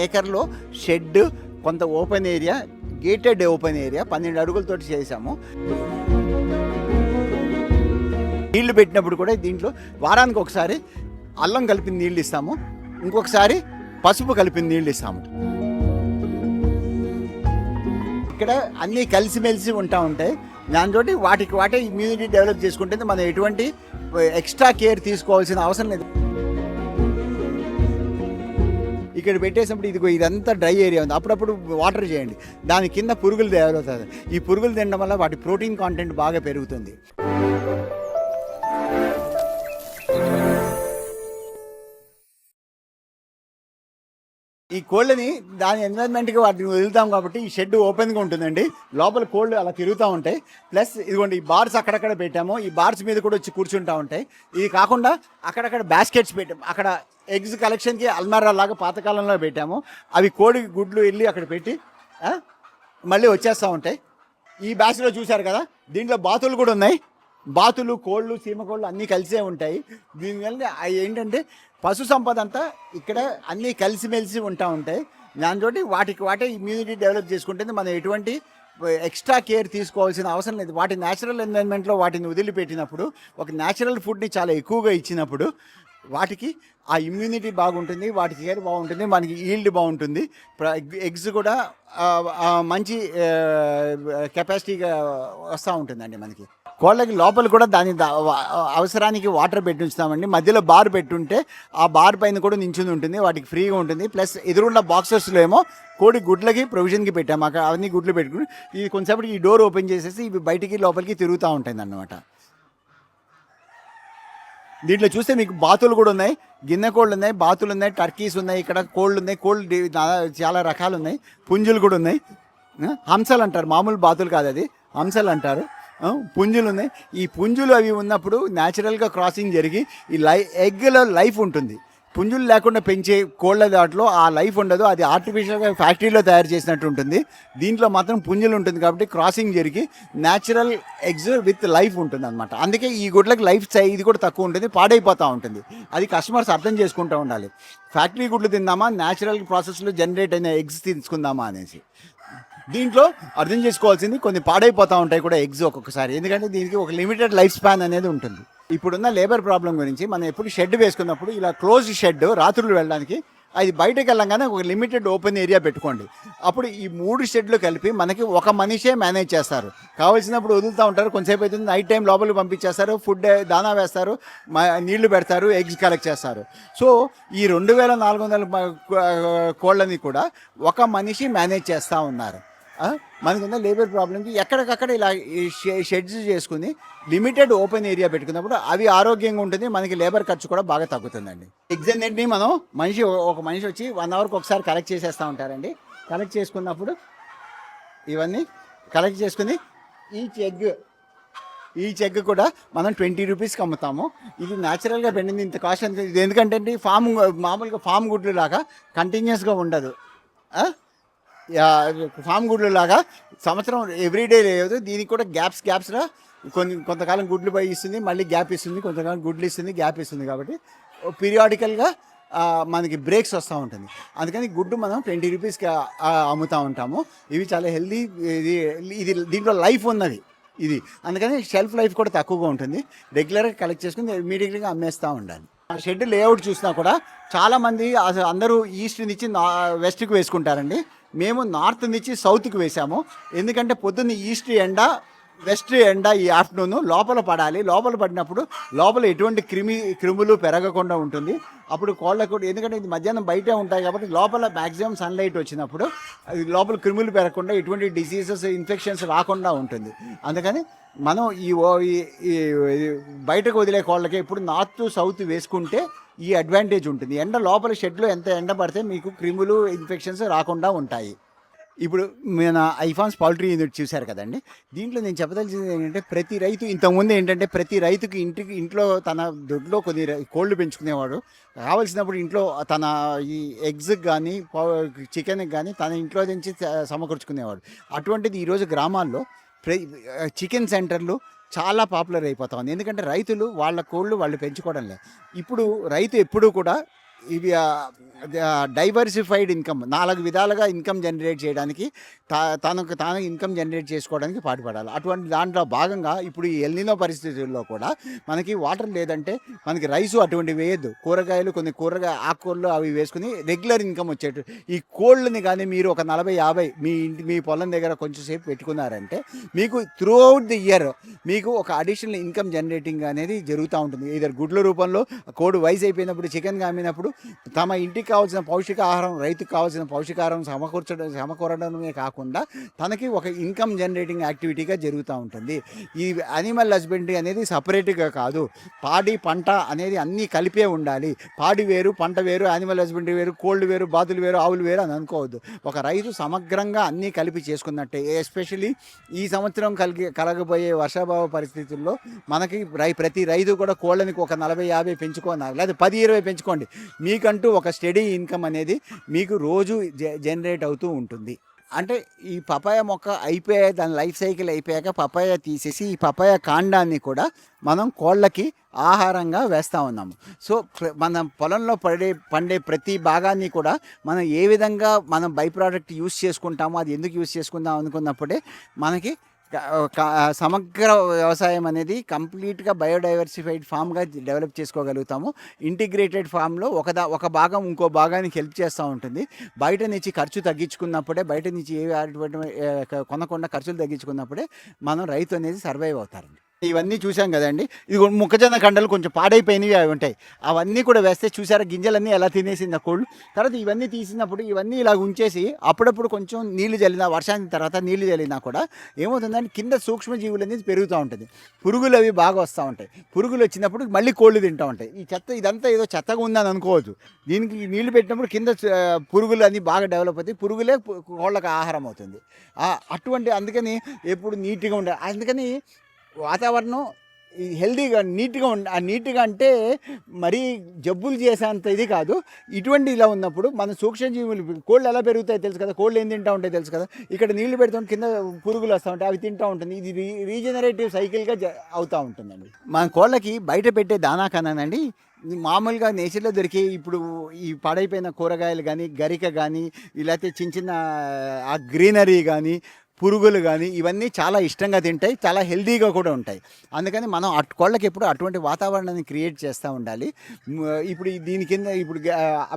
ఏకర్లో shed, కొంత open area, gated open area 12 అడుగులతోటి చేసాము. నీళ్లు పెట్టినప్పుడు కూడా దీంట్లో వారానికి ఒకసారి అల్లం కలిపిన నీళ్ళు ఇస్తాము, ఇంకొకసారి పసుపు కలిపిన నీళ్ళు ఇస్తాము. ఇక్కడ అన్నీ కలిసిమెలిసి ఉంటాయి. దాంతో వాటే ఇమ్యూనిటీ డెవలప్ చేసుకుంటే మనం ఎటువంటి ఎక్స్ట్రా కేర్ తీసుకోవాల్సిన అవసరం లేదు. ఇక్కడ పెట్టేసినప్పుడు ఇదంతా డ్రై ఏరియా ఉంది, అప్పుడప్పుడు వాటర్ చేయండి, దాని కింద పురుగులు డెవలప్ అవుతుంది. ఈ పురుగులు తినడం వల్ల వాటి ప్రోటీన్ కాంటెంట్ బాగా పెరుగుతుంది. ఈ కోళ్ళని దాని ఎన్విరాన్మెంట్కి వాటిని వదులుతాం కాబట్టి ఈ షెడ్ ఓపెన్గా ఉంటుందండి. లోపల కోళ్ళు అలా తిరుగుతూ ఉంటాయి. ప్లస్ ఇదిగోండి, ఈ బార్స్ అక్కడక్కడ పెట్టాము, ఈ బార్స్ మీద కూడా వచ్చి కూర్చుంటూ ఉంటాయి. ఇది కాకుండా అక్కడక్కడ బాస్కెట్స్ పెట్టాము, అక్కడ ఎగ్స్ కలెక్షన్కి అల్మారా లాగా పాతకాలంలో పెట్టాము. అవి కోడి గుడ్లు వెళ్ళి అక్కడ పెట్టి మళ్ళీ వచ్చేస్తూ ఉంటాయి. ఈ బ్యాచ్లో చూశారు కదా, దీంట్లో బాతులు కూడా ఉన్నాయి. బాతులు, కోళ్ళు, సీమకోళ్ళు అన్నీ కలిసే ఉంటాయి. దీనివల్ల ఏంటంటే పశు సంపద అంతా ఇక్కడ అన్నీ కలిసిమెలిసి ఉంటాయి. దాంతో వాటే ఇమ్యూనిటీ డెవలప్ చేసుకుంటే మనం ఎటువంటి ఎక్స్ట్రా కేర్ తీసుకోవాల్సిన అవసరం లేదు. వాటి న్యాచురల్ ఎన్వైరన్మెంట్లో వాటిని వదిలిపెట్టినప్పుడు, ఒక న్యాచురల్ ఫుడ్ని చాలా ఎక్కువగా ఇచ్చినప్పుడు వాటికి ఆ ఇమ్యూనిటీ బాగుంటుంది, వాటి కేర్ బాగుంటుంది, మనకి ఈల్డ్ బాగుంటుంది. ఎగ్స్ కూడా మంచి కెపాసిటీగా వస్తూ ఉంటుందండి. మనకి కోళ్ళకి లోపల కూడా దాని అవసరానికి వాటర్ పెట్టి ఉంచుతామండి. మధ్యలో బార్ పెట్టుంటే ఆ బార్ పైన కూడా నించుని ఉంటుంది, వాటికి ఫ్రీగా ఉంటుంది. ప్లస్ ఎదురున్న బాక్సెస్లో ఏమో కోడి గుడ్లకి ప్రొవిజన్కి పెట్టాము, అక్కడ అవన్నీ గుడ్లు పెట్టుకుని ఇది కొంచెంసేపటికి ఈ డోర్ ఓపెన్ చేసేసి ఇవి బయటికి లోపలికి తిరుగుతూ ఉంటుంది అన్నమాట. దీంట్లో చూస్తే మీకు బాతులు కూడా ఉన్నాయి, గిన్నె కోళ్ళు ఉన్నాయి, బాతులు ఉన్నాయి, టర్కీస్ ఉన్నాయి, ఇక్కడ కోళ్ళు ఉన్నాయి. కోళ్ళు చాలా రకాలు ఉన్నాయి, పుంజులు కూడా ఉన్నాయి. హంసలు అంటారు, మామూలు బాతులు కాదు, అది హంసలు అంటారు. పుంజులు ఉన్నాయి. ఈ పుంజులు అవి ఉన్నప్పుడు న్యాచురల్గా క్రాసింగ్ జరిగి ఈ ఎగ్లో లైఫ్ ఉంటుంది. పుంజులు లేకుండా పెంచే కోళ్ళ దాంట్లో ఆ లైఫ్ ఉండదు, అది ఆర్టిఫిషియల్గా ఫ్యాక్టరీలో తయారు చేసినట్టు ఉంటుంది. దీంట్లో మాత్రం పుంజులు ఉంటుంది కాబట్టి క్రాసింగ్ జరిగి న్యాచురల్ ఎగ్స్ విత్ లైఫ్ ఉంటుంది అనమాట. అందుకే ఈ గుడ్లకి లైఫ్ ఇది కూడా తక్కువ ఉంటుంది, పాడైపోతూ ఉంటుంది. అది కస్టమర్స్ అర్థం చేసుకుంటూ ఉండాలి. ఫ్యాక్టరీ గుడ్లు తిందామా, న్యాచురల్ ప్రాసెస్లో జనరేట్ అయిన ఎగ్స్ తీసుకుందామా అనేసి. దీంట్లో అర్థం చేసుకోవాల్సింది, కొన్ని పాడైపోతూ ఉంటాయి కూడా ఎగ్స్ ఒక్కొక్కసారి, ఎందుకంటే దీనికి ఒక లిమిటెడ్ లైఫ్ స్పాన్ అనేది ఉంటుంది. ఇప్పుడున్న లేబర్ ప్రాబ్లం గురించి మనం ఎప్పుడు షెడ్ వేసుకున్నప్పుడు ఇలా క్లోజ్ షెడ్ రాత్రులు వెళ్ళడానికి, అది బయటకు వెళ్ళంగానే ఒక లిమిటెడ్ ఓపెన్ ఏరియా పెట్టుకోండి. అప్పుడు ఈ 3 షెడ్లు కలిపి మనకి ఒక మనిషే మేనేజ్ చేస్తారు. కావాల్సినప్పుడు వదులుతూ ఉంటారు, కొంతసేపు అవుతుంది, నైట్ టైం లోపలికి పంపించేస్తారు, ఫుడ్ దానా వేస్తారు, నీళ్లు పెడతారు, ఎగ్స్ కలెక్ట్ చేస్తారు. సో ఈ 2400 కోళ్ళని కూడా ఒక మనిషి మేనేజ్ చేస్తూ ఉన్నారు. మనకున్న లేబర్ ప్రాబ్లంకి ఎక్కడికక్కడ ఇలా షెడ్స్ చేసుకుని లిమిటెడ్ ఓపెన్ ఏరియా పెట్టుకున్నప్పుడు అవి ఆరోగ్యంగా ఉంటుంది, మనకి లేబర్ ఖర్చు కూడా బాగా తగ్గుతుందండి. ఎగ్స్ అన్నింటినీ మనం ఒక మనిషి వచ్చి 1 అవర్కి ఒకసారి కలెక్ట్ చేసేస్తూ ఉంటారండి. కలెక్ట్ చేసుకున్నప్పుడు ఇవన్నీ కలెక్ట్ చేసుకుని ఈచ్ ఎగ్ కూడా మనం 20 రూపీస్కి అమ్ముతాము. ఇది న్యాచురల్గా పెండింది, ఇంత కాస్ట్ అంత. ఇది ఎందుకంటే అండి మామూలుగా ఫామ్ గుడ్లు లాగా కంటిన్యూస్గా ఉండదు. ఫామ్ గుడ్లు లాగా సంవత్సరం ఎవ్రీడే లేదు, దీనికి కూడా గ్యాప్స్లో కొంతకాలం గుడ్లు పై ఇస్తుంది, మళ్ళీ గ్యాప్ ఇస్తుంది, కొంతకాలం గుడ్లు ఇస్తుంది, గ్యాప్ ఇస్తుంది. కాబట్టి పీరియాడికల్గా మనకి బ్రేక్స్ వస్తూ ఉంటుంది. అందుకని గుడ్డు మనం 20 రూపీస్కి అమ్ముతూ ఉంటాము. ఇవి చాలా హెల్దీ, ఇది దీంట్లో లైఫ్ ఉన్నది ఇది, అందుకని షెల్ఫ్ లైఫ్ కూడా తక్కువగా ఉంటుంది. రెగ్యులర్గా కలెక్ట్ చేసుకుని ఇమీడియట్గా అమ్మేస్తూ ఉండాలి. షెడ్ లేఅవుట్ చూసినా కూడా చాలామంది అందరూ ఈస్ట్ నుంచి వెస్ట్కి వేసుకుంటారండి. మేము నార్త్ నుంచి సౌత్కి వేసాము, ఎందుకంటే పొద్దున్న ఈస్ట్ ఎండ, వెస్ట్ ఎండ ఈ ఆఫ్టర్నూన్ లోపల పడాలి. లోపల పడినప్పుడు లోపల ఎటువంటి క్రిములు పెరగకుండా ఉంటుంది. అప్పుడు కోళ్ళకు, ఎందుకంటే ఇది మధ్యాహ్నం బయటే ఉంటాయి కాబట్టి లోపల మ్యాక్సిమం సన్లైట్ వచ్చినప్పుడు అది లోపల క్రిములు పెరగకుండా ఎటువంటి డిసీజెస్, ఇన్ఫెక్షన్స్ రాకుండా ఉంటుంది. అందుకని మనం ఈ బయటకు వదిలే కోళ్ళకి ఇప్పుడు నార్త్ సౌత్ వేసుకుంటే ఈ అడ్వాంటేజ్ ఉంటుంది. ఎండ లోపల షెడ్లో ఎంత ఎండ పడితే మీకు క్రిములు, ఇన్ఫెక్షన్స్ రాకుండా ఉంటాయి. ఇప్పుడు మన ఐఫాన్స్ పౌల్ట్రీ యూనిట్ చూశారు కదండి. దీంట్లో నేను చెప్పదలిచింది ఏంటంటే, ప్రతి రైతు ఇంతకుముందు ఏంటంటే ప్రతి రైతుకి ఇంట్లో తన దొడ్లో కొన్ని కోళ్ళు పెంచుకునేవాడు. కావలసినప్పుడు ఇంట్లో తన ఈ ఎగ్స్కి కానీ చికెన్కి కానీ తన ఇంట్లో నుంచి సమకూర్చుకునేవాడు. అటువంటిది ఈరోజు గ్రామాల్లో చికెన్ సెంటర్లు చాలా పాపులర్ అయిపోతా ఉంది. ఎందుకంటే రైతులు వాళ్ళ కోళ్ళు వాళ్ళు పెంచుకోవడం లేదు. ఇప్పుడు రైతు ఎప్పుడూ కూడా ఇవి డైవర్సిఫైడ్ ఇన్కమ్ 4 విధాలుగా ఇన్కమ్ జనరేట్ చేయడానికి తనకు తాను ఇన్కమ్ జనరేట్ చేసుకోవడానికి పాటుపడాలి. అటువంటి దాంట్లో భాగంగా ఇప్పుడు ఈ ఎల్నినో పరిస్థితుల్లో కూడా మనకి వాటర్ లేదంటే మనకి రైసు అటువంటివి వేయద్దు. కూరగాయలు కొన్ని ఆకుకూరలు అవి వేసుకుని రెగ్యులర్ ఇన్కమ్ వచ్చేట్టు ఈ కోళ్ళని కానీ మీరు ఒక 40-50 మీ పొలం దగ్గర కొంచెం సేపు పెట్టుకున్నారంటే మీకు త్రూ అవుట్ ది ఇయర్ మీకు ఒక అడిషనల్ ఇన్కమ్ జనరేటింగ్ అనేది జరుగుతూ ఉంటుంది. ఇద్దరు గుడ్ల రూపంలో కోడి వయసు అయిపోయినప్పుడు చికెన్గా అమ్మినప్పుడు తమ ఇంటికి కావాల్సిన పౌష్టికాహారం రైతుకు కావాల్సిన పౌష్టికాహారం సమకూరడమే కాకుండా తనకి ఒక ఇన్కమ్ జనరేటింగ్ యాక్టివిటీగా జరుగుతూ ఉంటుంది. ఈ యానిమల్ హస్బెండరీ అనేది సపరేట్గా కాదు, పాడి పంట అనేది అన్నీ కలిపే ఉండాలి. పాడి వేరు, పంట వేరు, యానిమల్ హస్బెండరీ వేరు, కోళ్ళు వేరు, బాతులు వేరు, ఆవులు వేరు అని అనుకోవద్దు. ఒక రైతు సమగ్రంగా అన్నీ కలిపి చేసుకున్నట్టే. ఎస్పెషలీ ఈ సంవత్సరం కలగబోయే వర్షాభావ పరిస్థితుల్లో మనకి ప్రతి రైతు కూడా కోళ్ళని ఒక 40-50 పెంచుకోవాలి, లేదా 10-20 పెంచుకోండి. మీకంటూ ఒక స్టడీ ఇన్కమ్ అనేది మీకు రోజు జనరేట్ అవుతూ ఉంటుంది. అంటే ఈ పపాయ మొక్క అయిపోయాక దాని లైఫ్ సైకిల్ అయిపోయాక పపాయ తీసేసి ఈ పపాయ కాండాన్ని కూడా మనం కోళ్ళకి ఆహారంగా వేస్తూ ఉన్నాము. సో మన పొలంలో పండే ప్రతి భాగాన్ని కూడా మనం ఏ విధంగా మనం బై ప్రోడక్ట్ యూస్ చేసుకుంటామో, అది ఎందుకు యూస్ చేసుకుందాం అనుకున్నప్పుడే మనకి సమగ్ర వ్యవసాయం అనేది కంప్లీట్గా బయోడైవర్సిఫైడ్ ఫామ్గా డెవలప్ చేసుకోగలుగుతాము. ఇంటిగ్రేటెడ్ ఫామ్లో ఒక భాగం ఇంకో భాగానికి హెల్ప్ చేస్తూ ఉంటుంది. బయట నుంచి ఖర్చు తగ్గించుకున్నప్పుడే, బయట నుంచి కొనకుండా ఖర్చులు తగ్గించుకున్నప్పుడే మనం రైతు అనేది సర్వైవ్ అవుతారండి. ఇవన్నీ చూసాం కదండి. ఇది మొక్కజొన్న కండలు కొంచెం పాడైపోయినవి అవి ఉంటాయి. అవన్నీ కూడా వేస్తే చూసారా గింజలన్నీ ఎలా తినేసింది కోళ్ళు. తర్వాత ఇవన్నీ తీసినప్పుడు ఇవన్నీ ఇలా ఉంచేసి అప్పుడప్పుడు కొంచెం నీళ్లు చల్లినా, వర్షానికి తర్వాత నీళ్లు చల్లినా కూడా ఏమవుతుందంటే కింద సూక్ష్మజీవులు అనేది పెరుగుతూ ఉంటుంది. పురుగులు అవి బాగా వస్తూ ఉంటాయి. పురుగులు వచ్చినప్పుడు మళ్ళీ కోళ్ళు తింటూ ఉంటాయి. ఈ ఇదంతా ఏదో చెత్తగా ఉందని అనుకోవద్దు. దీనికి నీళ్లు పెట్టినప్పుడు కింద పురుగులు అన్నీ బాగా డెవలప్ అవుతాయి. పురుగులే కోళ్ళకి ఆహారం అవుతుంది. అందుకని ఎప్పుడు నీట్గా ఉండాలి. అందుకని వాతావరణం హెల్దీగా నీట్గా అంటే మరీ జబ్బులు చేసేంత ఇది కాదు. ఇటువంటి ఇలా ఉన్నప్పుడు మన సూక్ష్మజీవులు కోళ్ళు ఎలా పెరుగుతాయి తెలుసు కదా, కోళ్ళు ఏం తింటూ ఉంటాయి తెలుసు కదా. ఇక్కడ నీళ్లు పెడుతుంటే కింద పురుగులు వస్తూ ఉంటాయి, అవి తింటూ ఉంటుంది. ఇది రీజనరేటివ్ సైకిల్గా అవుతూ ఉంటుందండి. మన కోళ్ళకి బయట పెట్టే దానా కన్నానండి మామూలుగా నేచర్లో దొరికే ఇప్పుడు ఈ పాడైపోయిన కూరగాయలు కానీ, గరిక కానీ, లేకపోతే చిన్న ఆ గ్రీనరీ కానీ, పురుగులు కానీ ఇవన్నీ చాలా ఇష్టంగా తింటాయి, చాలా హెల్దీగా కూడా ఉంటాయి. అందుకని మనం కోళ్ళకి ఎప్పుడు అటువంటి వాతావరణాన్ని క్రియేట్ చేస్తూ ఉండాలి. ఇప్పుడు దీని కింద ఇప్పుడు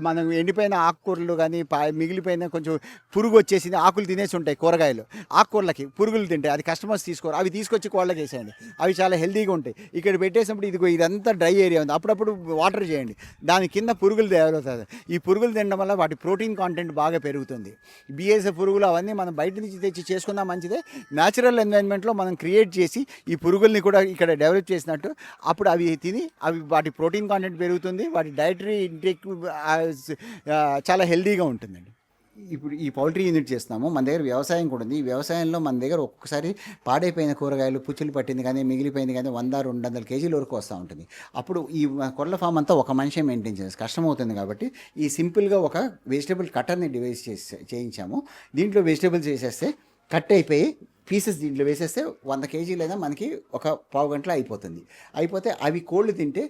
మనం ఎండిపోయిన ఆకుకూరలు కానీ మిగిలిపోయిన కొంచెం పురుగు వచ్చేసింది, ఆకులు తినేసి ఉంటాయి కూరగాయలు, ఆకుకూరలకి పురుగులు తింటాయి, అది కస్టమర్స్ తీసుకోరు. అవి తీసుకొచ్చి కోళ్ళకి వేసేయండి, అవి చాలా హెల్దీగా ఉంటాయి. ఇక్కడ పెట్టేసినప్పుడు ఇదంతా డ్రై ఏరియా ఉంది, అప్పుడప్పుడు వాటర్ చేయండి, దాని కింద పురుగులు తయారవుతుంది. ఈ పురుగులు తినడం వల్ల వాటి ప్రోటీన్ కాంటెంట్ బాగా పెరుగుతుంది. బిఎస్ఎఫ్ పురుగులు అవన్నీ మనం బయట నుంచి తెచ్చి మంచిదే. న్యాచురల్ ఎన్వైరన్మెంట్లో మనం క్రియేట్ చేసి ఈ పురుగుల్ని కూడా ఇక్కడ డెవలప్ చేసినట్టు అప్పుడు అవి తిని వాటి ప్రోటీన్ కాంటెంట్ పెరుగుతుంది, వాటి డైటరీ ఇంటేక్ చాలా హెల్దీగా ఉంటుందండి. ఇప్పుడు ఈ పౌల్ట్రీ యూనిట్ చేస్తున్నాము, మన దగ్గర వ్యవసాయం కూడా ఉంది. ఈ వ్యవసాయంలో మన దగ్గర ఒక్కొక్కసారి పాడైపోయిన కూరగాయలు, పుచ్చులు పట్టింది కానీ, మిగిలిపోయింది కానీ 100-200 కేజీల వరకు వస్తూ ఉంటుంది. అప్పుడు ఈ కొర్ల ఫామ్ అంతా ఒక మనిషి మెయింటైన్ చేసి కష్టమవుతుంది కాబట్టి ఈ సింపుల్గా ఒక వెజిటేబుల్ కట్టర్ని డివైస్ చేయించాము. దీంట్లో వెజిటేబుల్స్ వేసేస్తే కట్ అయిపోయి పీసెస్ దీంట్లో వేసేస్తే 100 కేజీలైనా మనకి ఒక పావు గంటలో అయిపోతే అవి కోళ్ళు తింటే,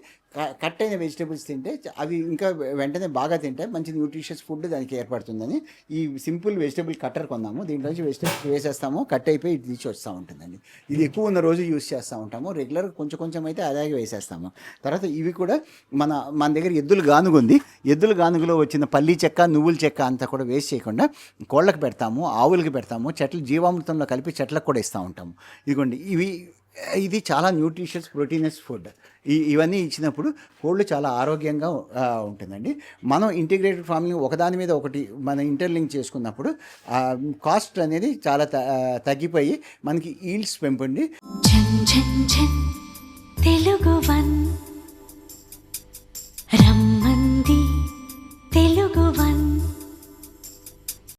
కట్ అయిన వెజిటేబుల్స్ తింటే అవి ఇంకా వెంటనే బాగా తింటే మంచి న్యూట్రిషియస్ ఫుడ్ దానికి ఏర్పడుతుందని ఈ సింపుల్ వెజిటేబుల్ కట్టర్ కొన్నాము. దీంట్లోంచి వెజిటేబుల్స్ వేసేస్తాము, కట్ అయిపోయి ఇది తీసి వస్తూ ఉంటుందండి. ఇది ఎక్కువ ఉన్న రోజు యూస్ చేస్తూ ఉంటాము. రెగ్యులర్ కొంచెం అయితే అలాగే వేసేస్తాము. తర్వాత ఇవి కూడా మన దగ్గర ఎద్దుల గానుగు ఉంది. ఎద్దుల గానుగులో వచ్చిన పల్లి చెక్క, నువ్వుల చెక్క అంతా కూడా వేస్ట్ చేయకుండా కోళ్ళకి పెడతాము, ఆవులకి పెడతాము, జీవామృతంలో కలిపి చెట్లకు కూడా ఇస్తూ ఉంటాము. ఇదిగోండి ఇది చాలా న్యూట్రిషియస్ ప్రోటీనస్ ఫుడ్. ఇవన్నీ ఇచ్చినప్పుడు కోళ్ళు చాలా ఆరోగ్యంగా ఉంటుందండి. మనం ఇంటిగ్రేటెడ్ ఫార్మింగ్ ఒకదాని మీద ఒకటి మనం ఇంటర్లింక్ చేసుకున్నప్పుడు కాస్ట్ అనేది చాలా తగ్గిపోయి మనకి ఈల్డ్స్ పెంపొంది. తెలుగు వన్